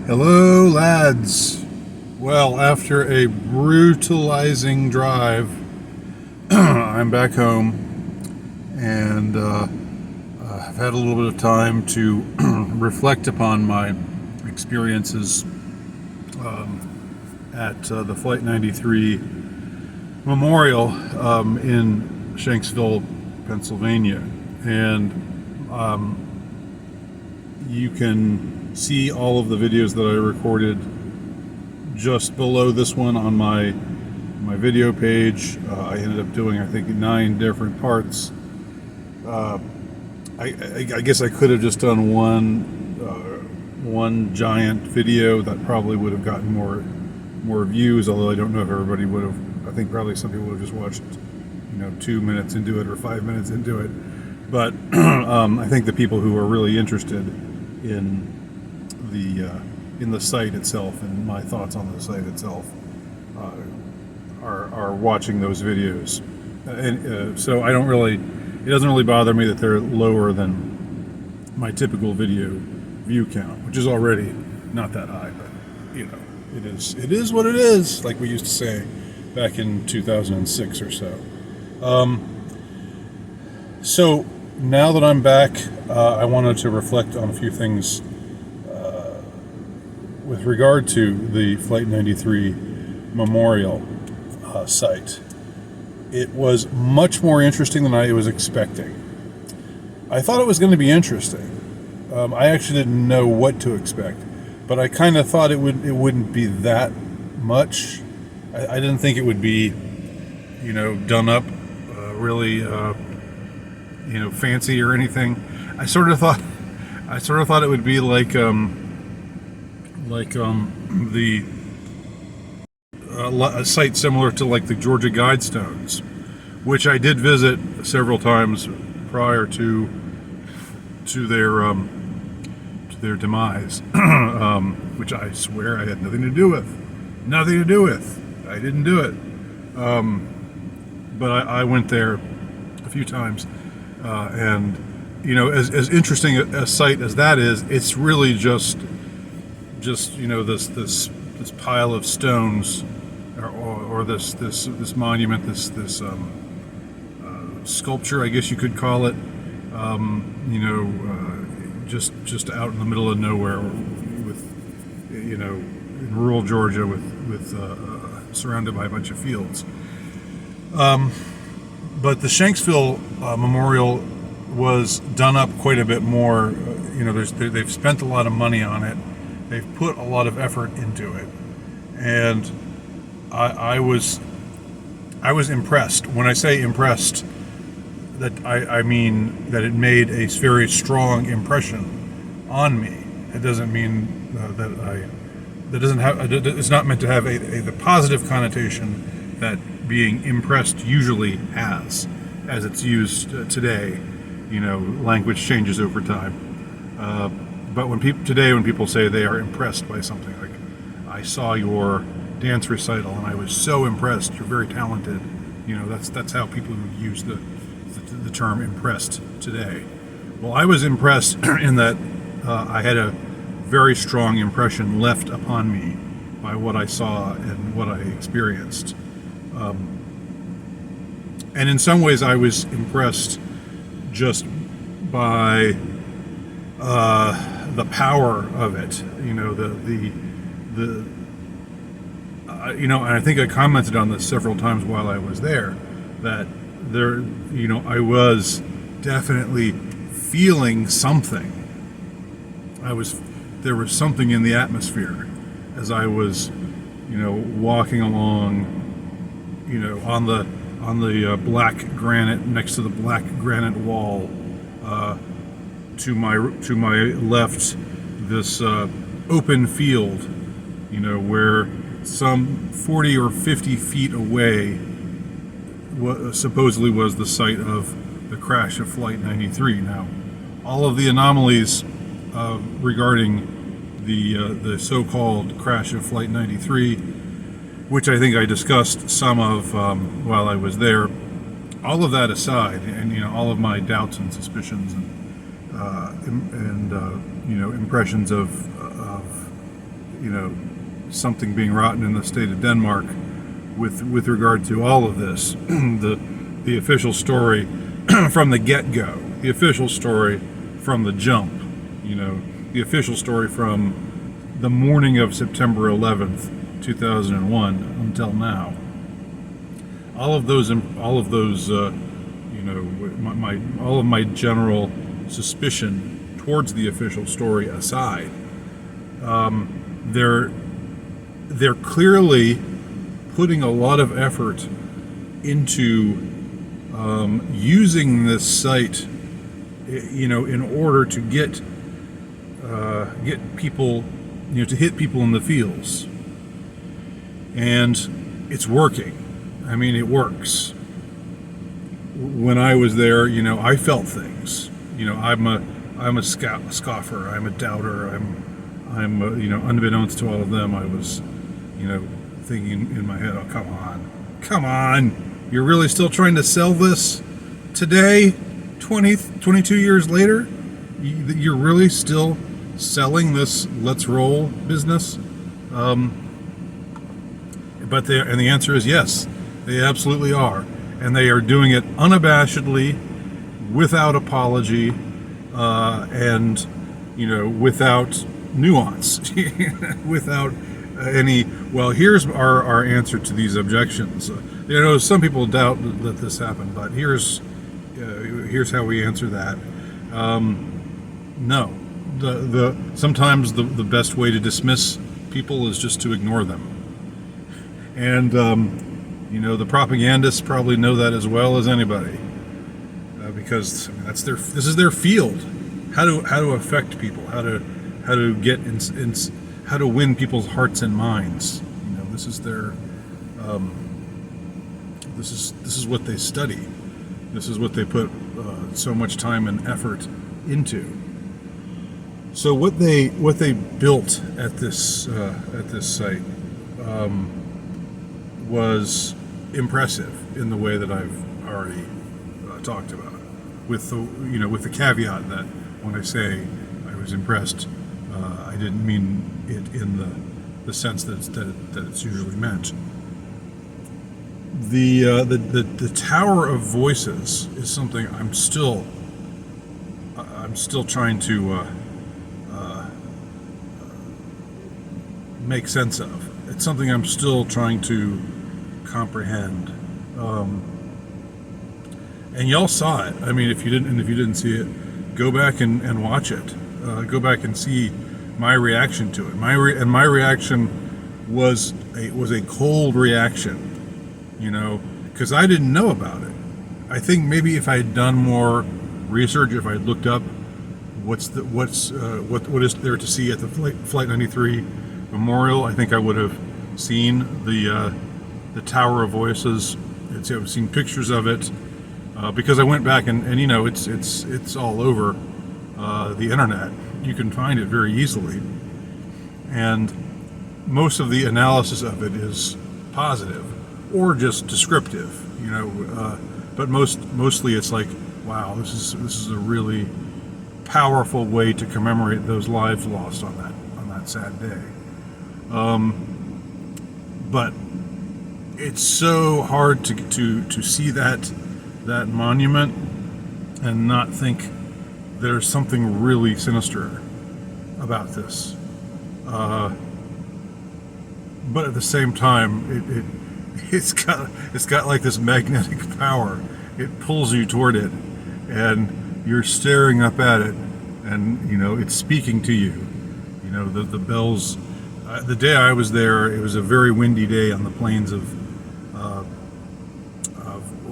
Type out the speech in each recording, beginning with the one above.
Hello, lads. Well, after a brutalizing drive, I'm back home and I've had a little bit of time to reflect upon my experiences at the Flight 93 Memorial in Shanksville, Pennsylvania. And you can see all of the videos that I recorded just below this one on my video page. I ended up doing, I think, 9 different parts. I guess I could have just done one giant video that probably would have gotten more views, although I don't know if everybody would have. I think probably some people would have just watched 2 minutes into it or 5 minutes into it. But I think the people who are really interested in the site itself and my thoughts on the site itself are watching those videos, and so it doesn't really bother me that they're lower than my typical video view count, which is already not that high, but it is what it is, like we used to say back in 2006 or so. So now that I'm back, I wanted to reflect on a few things with regard to the Flight 93 Memorial site. It was much more interesting than I was expecting. I thought it was going to be interesting. I actually didn't know what to expect, but I kind of thought it wouldn't be that much. I didn't think it would be, done up really, fancy or anything. I sort of thought it would be like a site similar to like the Georgia Guidestones, which I did visit several times prior to their demise, which I swear I had nothing to do with. Nothing to do with. I didn't do it. But I went there a few times, and as interesting a site as that is, it's really just this pile of stones, or this monument, this sculpture, I guess you could call it. Just out in the middle of nowhere, with in rural Georgia, with surrounded by a bunch of fields. But the Shanksville Memorial was done up quite a bit more. They've spent a lot of money on it. They've put a lot of effort into it, and I was impressed. When I say impressed, that I mean that it made a very strong impression on me. It doesn't mean it's not meant to have the positive connotation that being impressed usually has, as it's used today. Language changes over time. But when people say they are impressed by something, like, I saw your dance recital and I was so impressed, you're very talented. That's how people would use the term impressed today. Well, I was impressed in that I had a very strong impression left upon me by what I saw and what I experienced. And in some ways I was impressed just by the power of it. And I think I commented on this several times while I was there, that I was definitely feeling something. There was something in the atmosphere as I was, walking along, on the black granite, next to the black granite wall. To my left, this open field, where some 40 or 50 feet away supposedly was the site of the crash of Flight 93. Now, all of the anomalies regarding the so-called crash of Flight 93, which I think I discussed some of while I was there, all of that aside, and all of my doubts and suspicions and impressions of something being rotten in the state of Denmark with regard to all of this. The official story from the get-go, the official story from the jump, the official story from the morning of September 11th, 2001 until now. All of those, all of my general suspicion towards the official story aside, they're clearly putting a lot of effort into using this site, in order to get people, to hit people in the feels, and it's working. I mean, it works. When I was there, I felt things. I'm a scoffer. I'm a doubter. I'm unbeknownst to all of them, I was, thinking in my head, oh, come on, you're really still trying to sell this today, 22 years later? You're really still selling this let's roll business? But the answer is yes, they absolutely are. And they are doing it unabashedly, without apology, and, without nuance, without any, well, here's our answer to these objections. Some people doubt that this happened, but here's how we answer that. No. Sometimes the best way to dismiss people is just to ignore them. And, the propagandists probably know that as well as anybody, because this is their field. How to affect people, how to get how to win people's hearts and minds. This is their this is what they study. This is what they put so much time and effort into. So what they built at this site was impressive in the way that I've already talked about, with the caveat that when I say I was impressed, I didn't mean it in the sense that it's usually meant. The Tower of Voices is something I'm still trying to make sense of. It's something I'm still trying to comprehend. And y'all saw it. I mean, if you didn't see it, go back and watch it. Go back and see my reaction to it. My reaction was a cold reaction, because I didn't know about it. I think maybe if I had done more research, if I had looked up what is there to see at the Flight 93 Memorial, I think I would have seen the Tower of Voices. I've seen pictures of it, because I went back and it's all over the internet. You can find it very easily, and most of the analysis of it is positive or just descriptive, but mostly it's like, wow, this is a really powerful way to commemorate those lives lost on that sad day. But it's so hard to see that monument and not think there's something really sinister about this. But at the same time, it's got like this magnetic power. It pulls you toward it, and you're staring up at it, and it's speaking to you. The bells. The day I was there, it was a very windy day on the plains of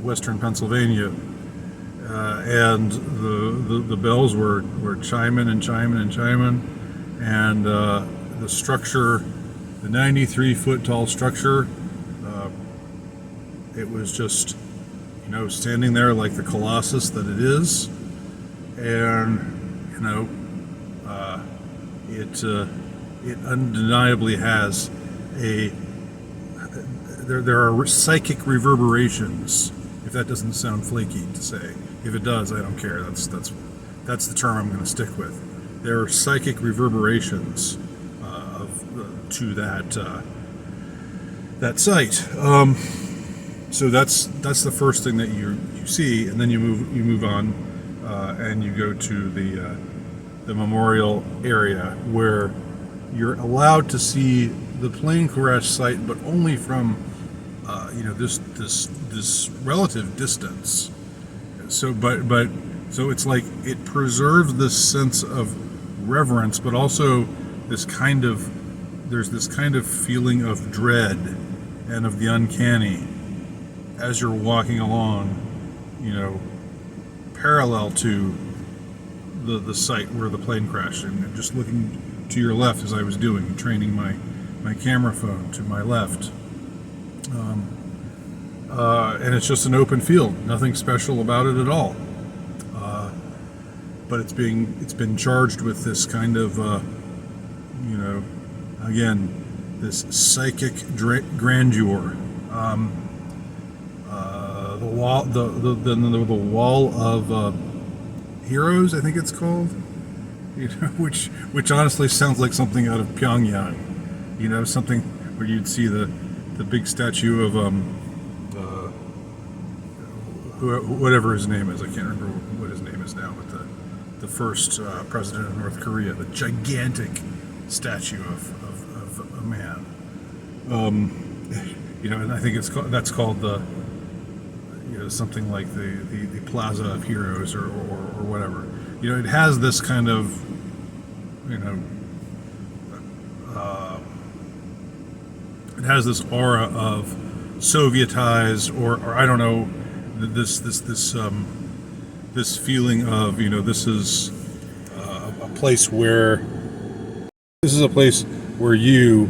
western Pennsylvania, and the bells were chiming and chiming and chiming, and the structure, the 93-foot tall structure, it was just standing there like the colossus that it is, and it undeniably has there are psychic reverberations, if that doesn't sound flaky to say. If it does, I don't care. That's the term I'm going to stick with. There are psychic reverberations to that site. So that's the first thing that you see, and then you move on, and you go to the memorial area where you're allowed to see the plane crash site, but only from this relative distance. So so it's like it preserves this sense of reverence, but also there's this kind of feeling of dread and of the uncanny as you're walking along, parallel to the site where the plane crashed, and just looking to your left as I was doing, training my camera phone to my left. And it's just an open field, nothing special about it at all. But it's been charged with this kind of, again, this psychic grandeur. The wall of heroes, I think it's called, which honestly sounds like something out of Pyongyang. Something where you'd see the big statue of whatever his name is. I can't remember what his name is now, but the first president of North Korea, the gigantic statue of a man. And I think that's called the something like the Plaza of Heroes or whatever. It has this kind of it has this aura of Sovietized or I don't know, this feeling of this is a place where you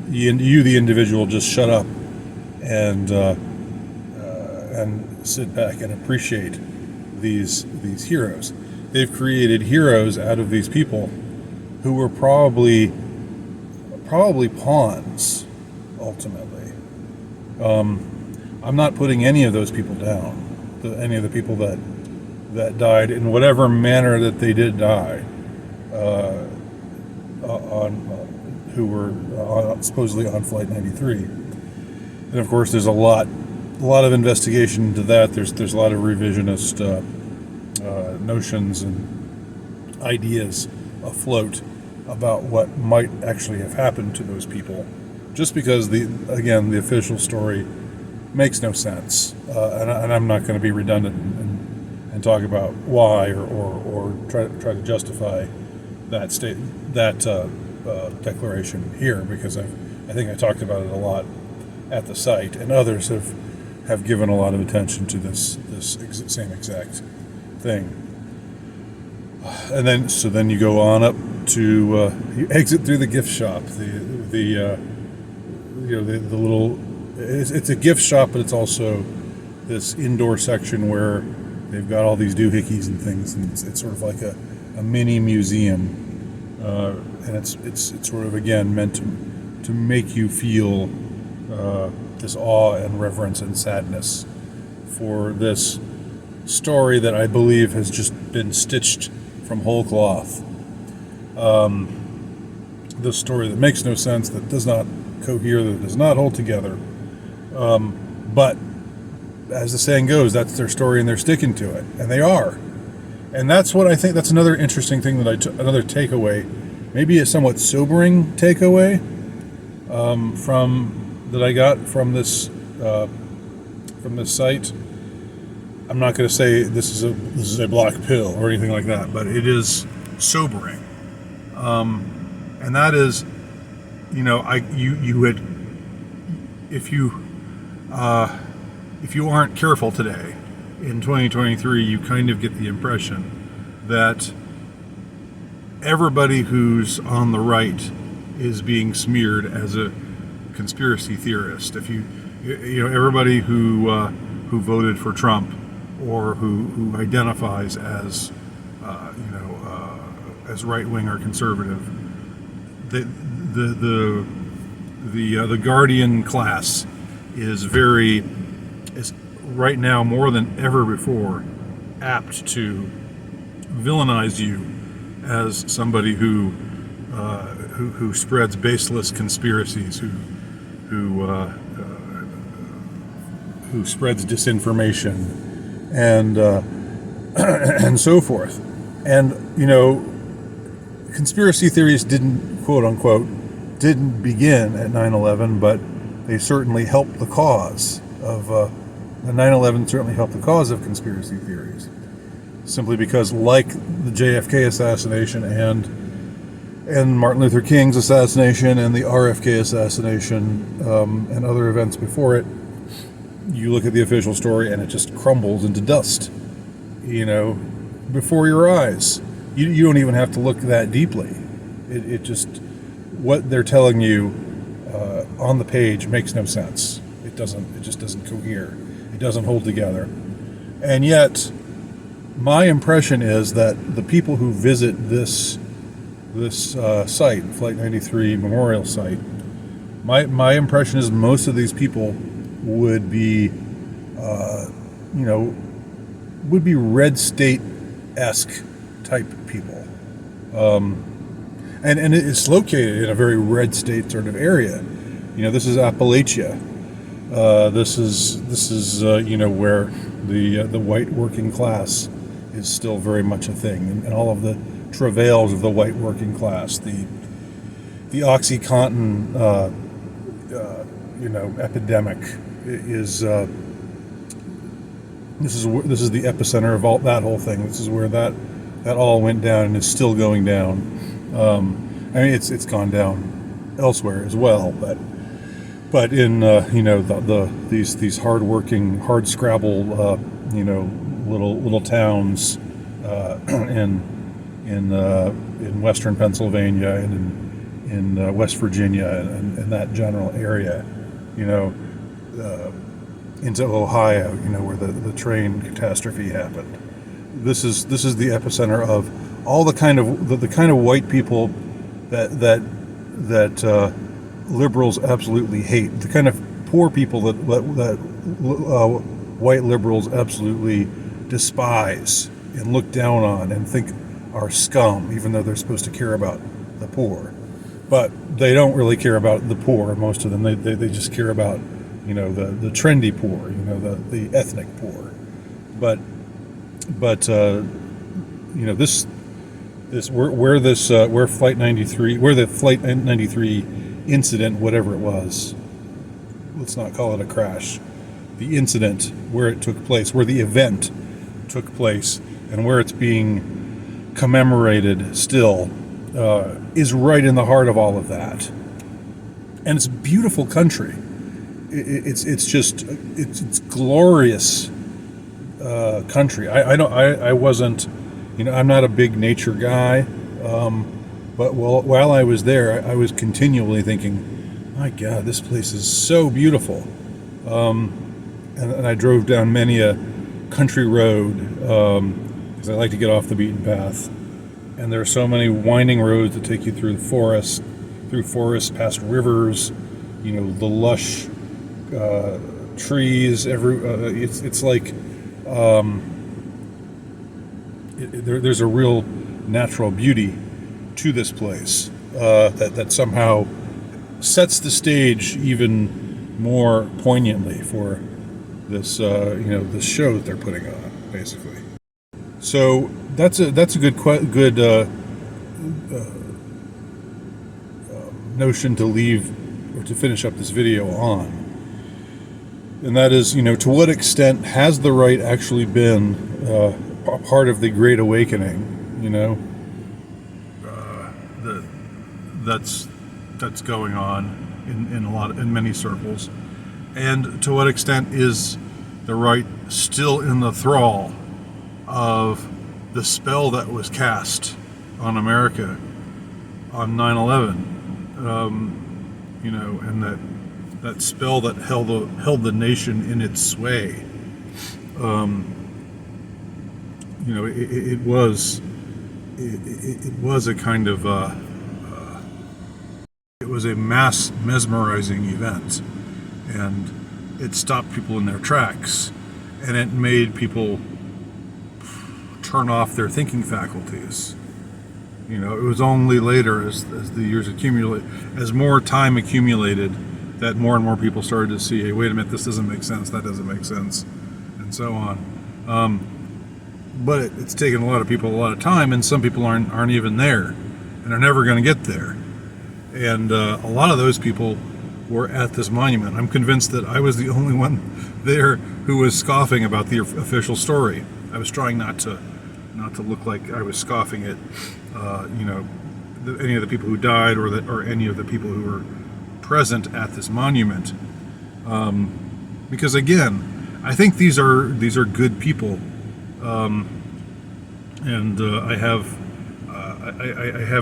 the individual just shut up and sit back and appreciate these heroes. They've created heroes out of these people who were probably pawns ultimately. I'm not putting any of those people down. Any of the people that died in whatever manner that they did die, who were supposedly on Flight 93. And of course, there's a lot of investigation into that. There's a lot of revisionist notions and ideas afloat about what might actually have happened to those people, just because the official story makes no sense, and I'm not going to be redundant and talk about why or try to justify that declaration here, because I think I talked about it a lot at the site, and others have given a lot of attention to this same exact thing. And then you go on up to you exit through the gift shop, the little. It's a gift shop, but it's also this indoor section where they've got all these doohickeys and things, and it's sort of like a mini museum, and it's sort of again meant to make you feel this awe and reverence and sadness for this story that I believe has just been stitched from whole cloth. This story that makes no sense, that does not cohere, that does not hold together. But as the saying goes, that's their story and they're sticking to it, and they are. And that's what I think. That's another interesting thing another takeaway, maybe a somewhat sobering takeaway that I got from this site. I'm not going to say this is a black pill or anything like that, but it is sobering, and that is, you had, if you aren't careful today in 2023, you kind of get the impression that everybody who's on the right is being smeared as a conspiracy theorist. If everybody who voted for Trump or who identifies as as right-wing or conservative, the Guardian class is right now more than ever before apt to villainize you as somebody who who spreads baseless conspiracies, who spreads disinformation, and and so forth. And conspiracy theories didn't, quote unquote, didn't begin at 9/11, but they certainly helped the cause of. 9/11 certainly helped the cause of conspiracy theories, simply because, like the JFK assassination and Martin Luther King's assassination and the RFK assassination and other events before it, you look at the official story and it just crumbles into dust, before your eyes. You don't even have to look that deeply. It just, what they're telling you on the page makes no sense. It just doesn't cohere. It doesn't hold together. And yet, my impression is that the people who visit this site, Flight 93 Memorial Site, my impression is most of these people would be, would be red state-esque type people. And it's located in a very red state sort of area. This is Appalachia. This is where the white working class is still very much a thing, and all of the travails of the white working class, the OxyContin epidemic is this is the epicenter of all that whole thing. This is where that all went down and is still going down. It's gone down elsewhere as well, but in these hard-working, hard-scrabble little towns in western Pennsylvania and in West Virginia and that general area, into Ohio, where the train catastrophe happened. This is the epicenter of all the kind of white people that liberals absolutely hate. The kind of poor people that white liberals absolutely despise and look down on and think are scum, even though they're supposed to care about the poor. But they don't really care about the poor, most of them. They just care about, the trendy poor, the ethnic poor. But where Flight 93, where the Flight 93 incident, whatever it was, let's not call it a crash, the incident where it took place, where the event took place, and where it's being commemorated still, is right in the heart of all of that. And it's a beautiful country. It's glorious country. I wasn't, I'm not a big nature guy, but while I was there, I was continually thinking, my God, this place is so beautiful. And I drove down many a country road because I like to get off the beaten path. And there are so many winding roads that take you through forests, past rivers, the lush trees. It's like there's a real natural beauty to this place that somehow sets the stage even more poignantly for this this show that they're putting on, basically. So that's a good notion to leave or to finish up this video on, and that is, to what extent has the right actually been a part of the Great Awakening? That's going on in many circles, and to what extent is the right still in the thrall of the spell that was cast on America on 9/11, and that spell that held the nation in its sway. It was a kind of it was a mass mesmerizing event, and it stopped people in their tracks, and it made people turn off their thinking faculties. You know, it was only later, as the years accumulate, as more time accumulated, that more and more people started to see, hey, wait a minute, this doesn't make sense, that doesn't make sense, and so on. But it's taken a lot of people a lot of time, and some people aren't even there, and are never going to get there. And a lot of those people were at this monument. I'm convinced that I was the only one there who was scoffing about the official story. I was trying not to look like I was scoffing at, any of the people who died, or any of the people who were present at this monument, because again, I think these are good people, and I have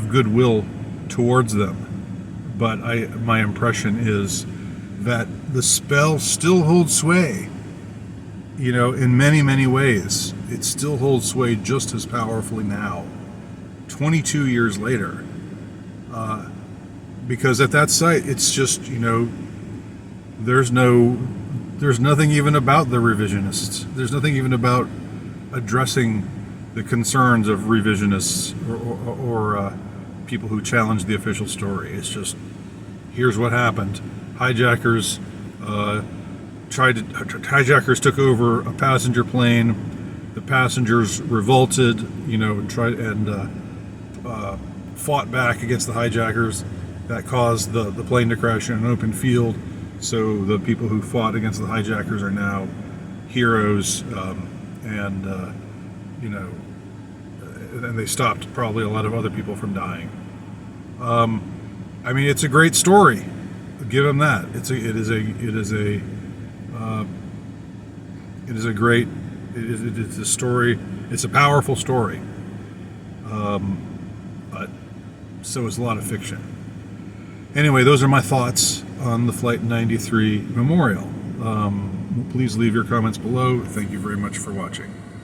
goodwill towards them. But my impression is that the spell still holds sway. You know, in many, many ways, it still holds sway just as powerfully now, 22 years later. Because at that site, it's just, there's nothing even about the revisionists. There's nothing even about addressing the concerns of revisionists or people who challenge the official story. It's just, here's what happened. Hijackers took over a passenger plane. The passengers revolted, and fought back against the hijackers. That caused the plane to crash in an open field. So the people who fought against the hijackers are now heroes, and they stopped probably a lot of other people from dying. It's a great story. Give them that. It's a story. It's a powerful story. But so is a lot of fiction. Anyway, those are my thoughts on the Flight 93 memorial. Please leave your comments below. Thank you very much for watching.